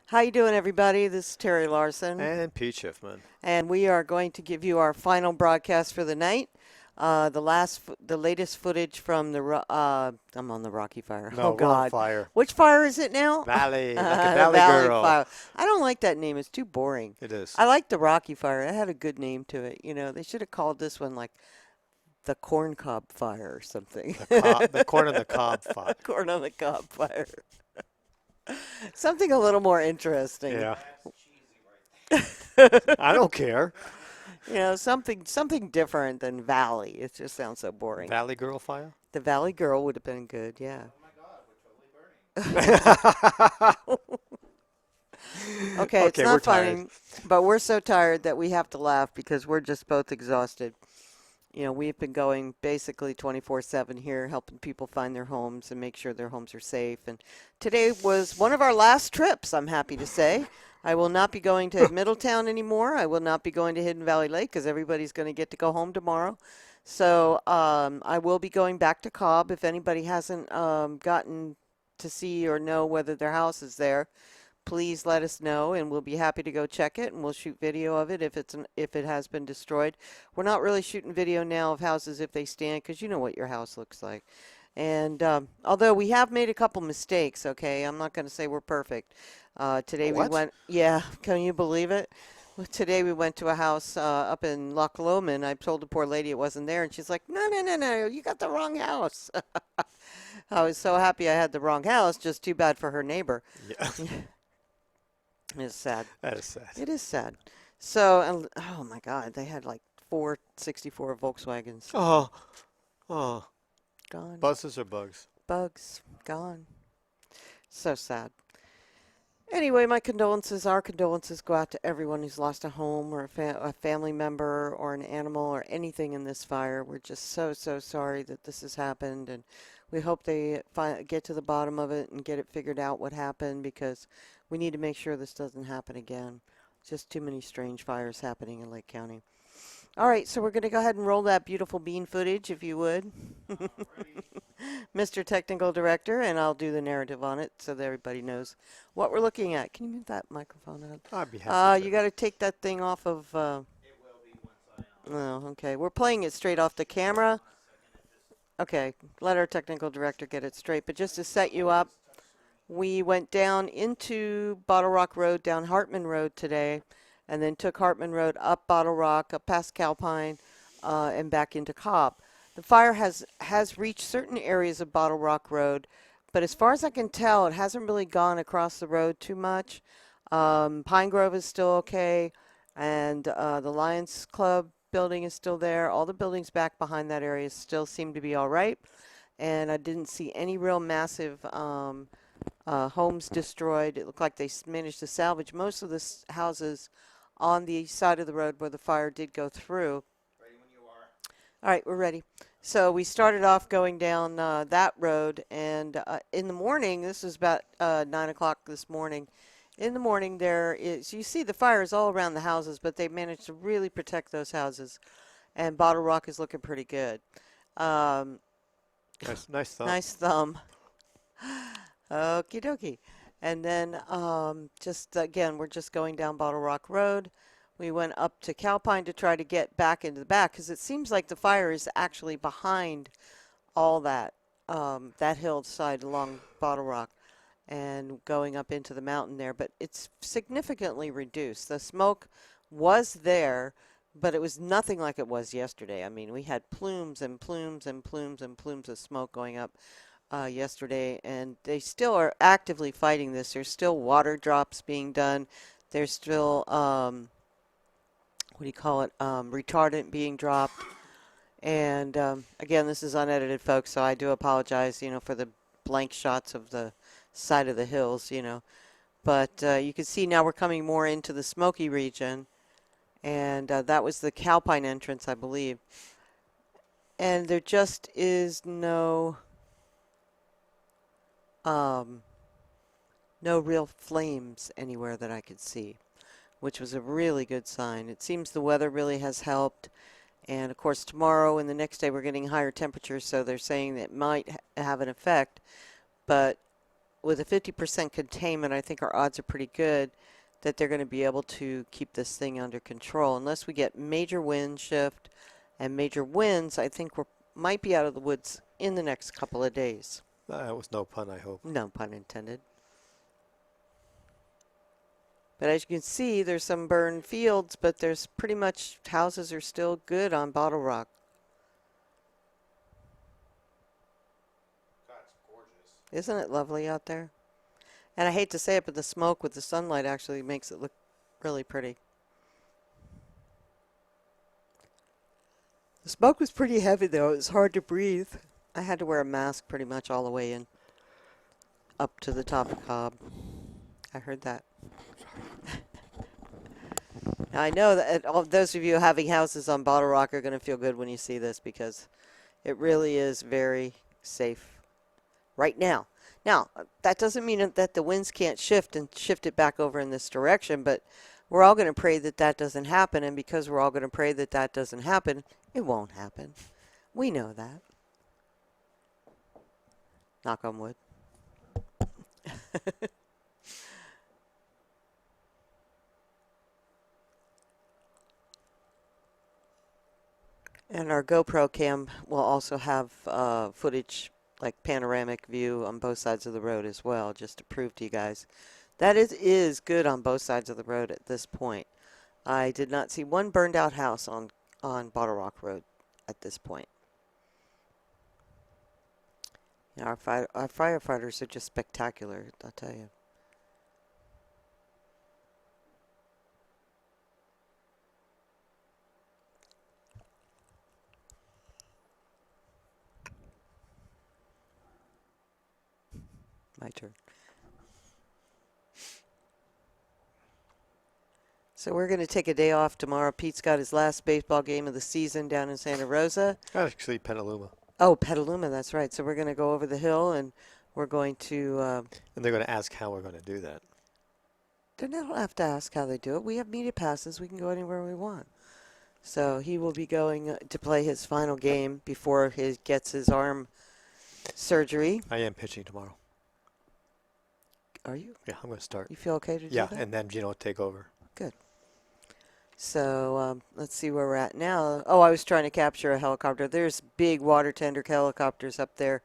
How you doing, everybody? This is Terry Larson, And Pete Schiffman. and we are going to give you our final broadcast for the night. The latest footage from I'm on the Rocky Fire. Oh No, we're on God, fire. which fire is it now? Valley, like a The valley Valley girl. Fire. I don't like that name. It's too boring. It is. I like the Rocky Fire. It had a good name to it. They should have called this one like the Corn Cob Fire or something. The corn on the cob fire. Corn on the Cob Fire. Something a little more interesting. Yeah. I don't care. Something different than Valley. It just sounds so boring. Valley girl fire? The Valley Girl would have been good, yeah. Okay, it's Okay, we're not tired. funny, but we're so tired that we have to laugh because we're just both exhausted. We've been going basically 24/7 here, helping people find their homes and make sure their homes are safe. And today was one of our last trips, I'm happy to say. I will not be going to Middletown anymore. I will not be going to Hidden Valley Lake because everybody's going to get to go home tomorrow. So I will be going back to Cobb if anybody hasn't gotten to see or know whether their house is there. Please let us know, and we'll be happy to go check it, and we'll shoot video of it if it has been destroyed. We're not really shooting video now of houses if they stand, because you know what your house looks like. And although we have made a couple mistakes, okay, I'm not going to say we're perfect. Today we What? went, yeah, can you believe it? Today we went to a house up in Loch Lomond. I told the poor lady it wasn't there, and she's like, no, no, no, no, you got the wrong house. I was so happy I had the wrong house, just too bad for her neighbor. Yeah. It's sad. That is sad. It is sad. So, oh my God, they had like 464 Volkswagens Oh, oh. gone. Buses or bugs? Bugs gone. So sad. Anyway, our condolences go out to everyone who's lost a home or a family member or an animal or anything in this fire. We're just so, so sorry that this has happened, and we hope they get to the bottom of it and get it figured out what happened because we need to make sure this doesn't happen again. Just too many strange fires happening in Lake County. All right, so we're going to go ahead and roll that beautiful bean footage, if you would. Mr. Technical Director, and I'll do the narrative on it so that everybody knows what we're looking at. Can you move that microphone up? I'd be happy You to. got to take that thing off of. Oh, okay. We're playing it straight off the camera. Okay, let our technical director get it straight. But just to set you up, we went down into Bottle Rock Road, down Hartman Road today, and then took Hartman Road up Bottle Rock, up past Calpine, and back into Cobb. The fire has reached certain areas of Bottle Rock Road, but as far as I can tell, it hasn't really gone across the road too much. Pine Grove is still okay, and the Lions Club building is still there. All the buildings back behind that area still seem to be all right, and I didn't see any real massive homes destroyed. It looked like they managed to salvage most of the houses on the side of the road where the fire did go through. All right, we're ready. So we started off going down that road, and in the morning, this was about 9 o'clock this morning. In the morning, you see the fires all around the houses, but they managed to really protect those houses, and Bottle Rock is looking pretty good. Um, Nice thumb. nice thumb. Okie dokie. And then just again, we're just going down Bottle Rock Road. We went up to Calpine to try to get back into the back because it seems like the fire is actually behind all that hillside along Bottle Rock and going up into the mountain there. But it's significantly reduced. The smoke was there, but it was nothing like it was yesterday. I mean, we had plumes and plumes and plumes and plumes of smoke going up yesterday, and they still are actively fighting this. There's still water drops being done. There's still what do you call it, retardant being dropped. And again, this is unedited, folks, so I do apologize, for the blank shots of the side of the hills, But you can see now we're coming more into the Smoky region, and that was the Calpine entrance, I believe. And there just is no real flames anywhere that I could see, which was a really good sign. It seems the weather really has helped. And of course, tomorrow and the next day we're getting higher temperatures, so they're saying that it might have an effect. But with a 50% containment, I think our odds are pretty good that they're going to be able to keep this thing under control. Unless we get major wind shift and major winds, I think we might be out of the woods in the next couple of days. That was no pun, I hope. No pun intended. But as you can see, there's some burned fields, but there's pretty much houses are still good on Bottle Rock. God, it's gorgeous. Isn't it lovely out there? And I hate to say it, but the smoke with the sunlight actually makes it look really pretty. The smoke was pretty heavy, though. It was hard to breathe. I had to wear a mask pretty much all the way in, up to the top of Cobb. I heard that. Now, I know that all those of you having houses on Bottle Rock are going to feel good when you see this because it really is very safe right now. Now, that doesn't mean that the winds can't shift and shift it back over in this direction, but we're all going to pray that that doesn't happen, and because we're all going to pray that that doesn't happen, it won't happen. We know that. Knock on wood. And our GoPro cam will also have footage, like panoramic view on both sides of the road as well, just to prove to you guys that it is good on both sides of the road at this point. I did not see one burned out house on Bottle Rock Road at this point. You know, our firefighters are just spectacular, I'll tell you. My turn. So we're going to take a day off tomorrow. Pete's got his last baseball game of the season down in Santa Rosa. Actually, Petaluma. Oh, Petaluma, that's right. So we're going to go over the hill and we're going to... And they're going to ask how we're going to do that. they don't have to ask how they do it. We have media passes. We can go anywhere we want. So he will be going to play his final game before he gets his arm surgery. I am pitching tomorrow. Are you? Yeah, I'm going to start. You feel okay to do Yeah, that? and then Gino will take over. Good. So let's see where we're at now. Oh, I was trying to capture a helicopter. There's big water tender helicopters up there,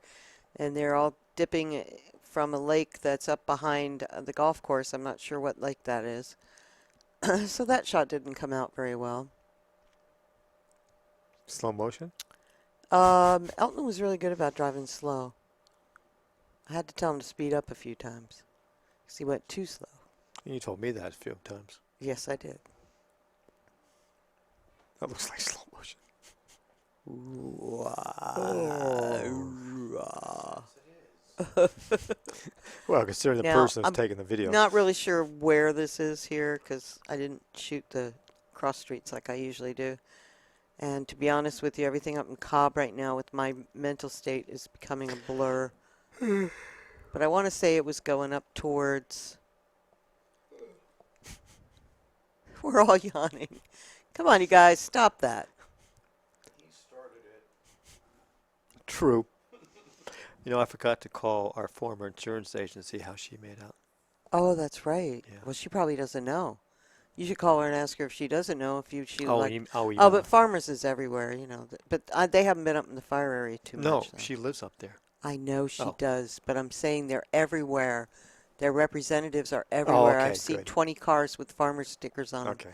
and they're all dipping from a lake that's up behind the golf course. I'm not sure what lake that is. So that shot didn't come out very well. Slow motion? Elton was really good about driving slow. I had to tell him to speed up a few times because he went too slow. You told me that a few times. Yes, I did. That looks like slow motion. Well, considering the Now, person I'm who's taking the video. Not really sure where this is here because I didn't shoot the cross streets like I usually do. And to be honest with you, everything up in Cobb right now with my mental state is becoming a blur. But I want to say it was going up towards... We're all yawning. Come on, you guys, stop that. He started it. True. You know, I forgot to call our former insurance agency how she made out. Oh, that's right. Yeah. Well, she probably doesn't know. You should call her and ask her if she doesn't know. She Oh, like. oh, Oh, but Farmers is everywhere, you know. But they haven't been up in the fire area too no, much. No, she lives up there. I know she Oh. does, but I'm saying they're everywhere. Their representatives are everywhere. okay, I've seen good. 20 cars with Farmers stickers on them. Okay.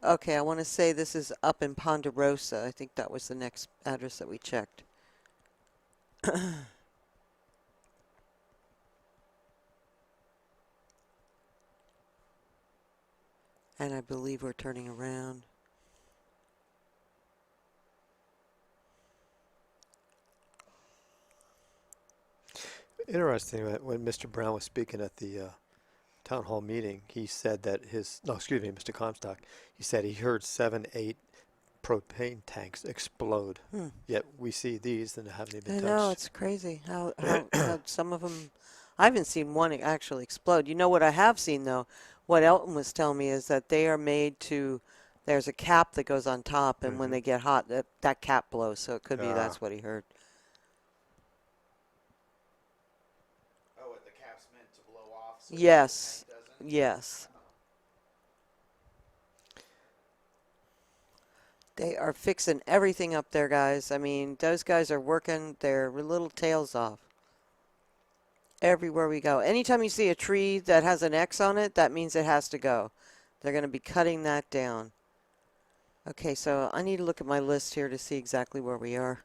Okay, I want to say this is up in Ponderosa. I think that was the next address that we checked. And I believe we're turning around. Interesting that when Mr. Brown was speaking at the town hall meeting, he said that Mr. Comstock, he said he heard 7, 8 propane tanks explode. Yet we see these and they haven't even I touched. know, it's crazy how some of them, I haven't seen one actually explode. You know what I have seen though? What Elton was telling me is that they are made to, there's a cap that goes on top and when they get hot, that cap blows. So it could be that's what he heard. gas meant to blow off so Yes. the tank doesn't? Yes. They are fixing everything up there, guys. I mean, those guys are working their little tails off. Everywhere we go. Anytime you see a tree that has an X on it, that means it has to go. They're going to be cutting that down. Okay, so I need to look at my list here to see exactly where we are.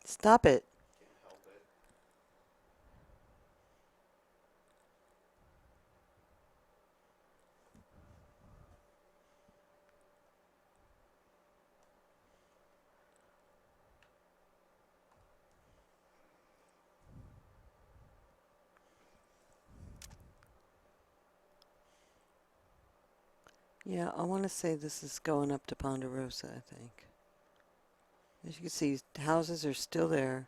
Stop it. Can't help it. Yeah, I want to say this is going up to Ponderosa, I think. As you can see, houses are still there.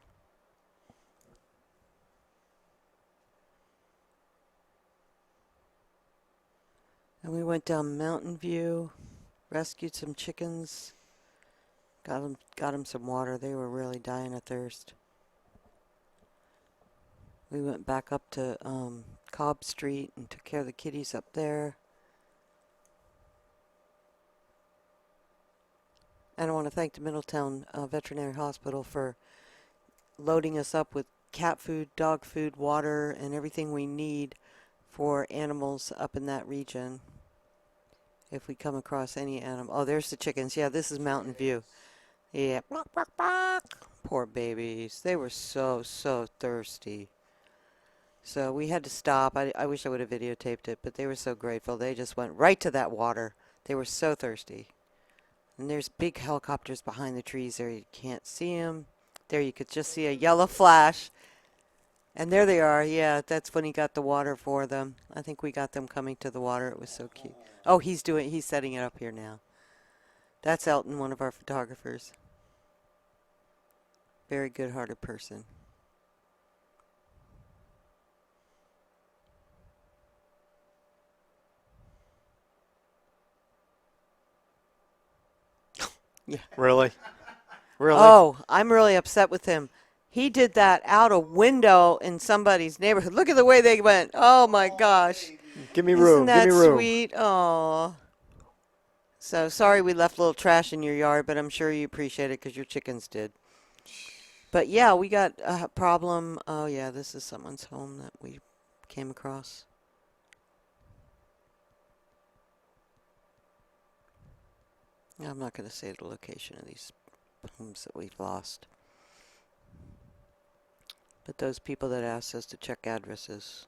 And we went down Mountain View, rescued some chickens, got them some water. They were really dying of thirst. We went back up to Cobb Street and took care of the kitties up there. And I want to thank the Middletown Veterinary Hospital for loading us up with cat food, dog food, water, and everything we need for animals up in that region. If we come across any animal. Oh, there's the chickens. Yeah, this is Mountain View. Yeah. Poor babies. They were so thirsty. So we had to stop. I wish I would have videotaped it, but they were so grateful. They just went right to that water. They were so thirsty. And there's big helicopters behind the trees there. You can't see them. There you could just see a yellow flash. And there they are. Yeah, that's when he got the water for them. I think we got them coming to the water. It was so cute. Oh, he's setting it up here now. That's Elton, one of our photographers. Very good-hearted person. Yeah. Really? Really? Oh, I'm really upset with him. He did that out a window in somebody's neighborhood. Look at the way they went. Oh my gosh. Give me Isn't room. that Give me room. sweet? Oh. So sorry we left a little trash in your yard, but I'm sure you appreciate it because your chickens did. But yeah, we got a problem. Oh yeah, this is someone's home that we came across. I'm not going to say the location of these homes that we've lost. But those people that asked us to check addresses.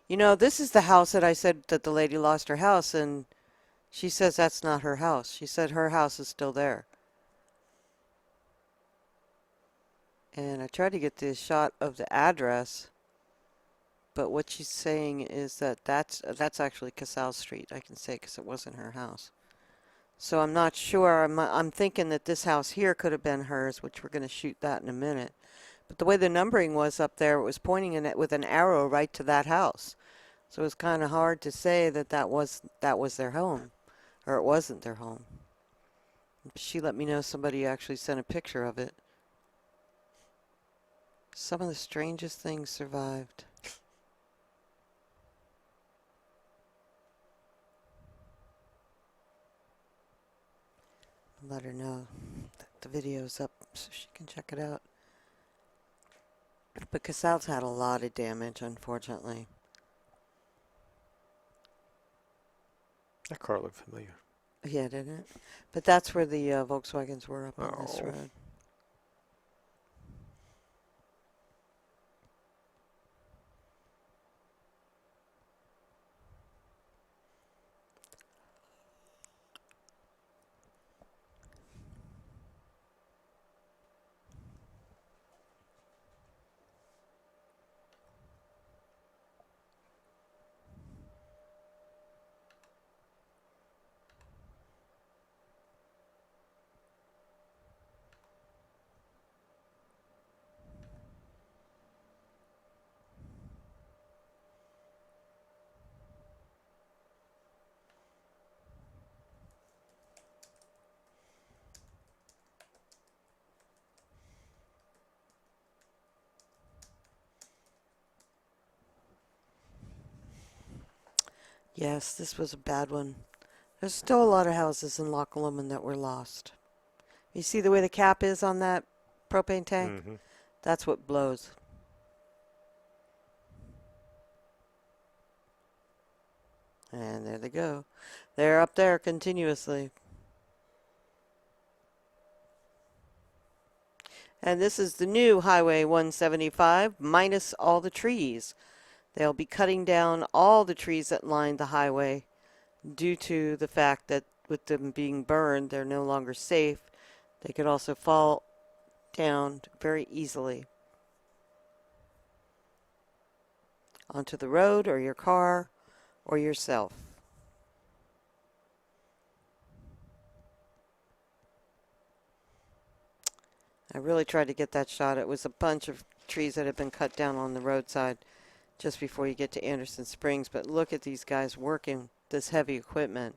You know, this is the house that I said that the lady lost her house, and she says that's not her house. She said her house is still there. And I tried to get the shot of the address, but what she's saying is that that's actually Casal Street. I can say because it wasn't her house. So I'm not sure. I'm thinking that this house here could have been hers, which we're going to shoot that in a minute. But the way the numbering was up there, it was pointing in it with an arrow right to that house. So it was kind of hard to say that that was their home, or it wasn't their home. She let me know somebody actually sent a picture of it. Some of the strangest things survived. Let her know that the video's up so she can check it out. But Casal's had a lot of damage, unfortunately. That car looked familiar. Yeah, didn't it? But that's where the Volkswagens were up on this Oh. road. Yes, this was a bad one. There's still a lot of houses in Loch Lomond that were lost. You see the way the cap is on that propane tank? Mm-hmm. That's what blows. And there they go. They're up there continuously. And this is the new Highway 175 minus all the trees. They'll be cutting down all the trees that line the highway due to the fact that with them being burned, they're no longer safe. They could also fall down very easily onto the road or your car or yourself. I really tried to get that shot. It was a bunch of trees that had been cut down on the roadside just before you get to Anderson Springs. But look at these guys working this heavy equipment.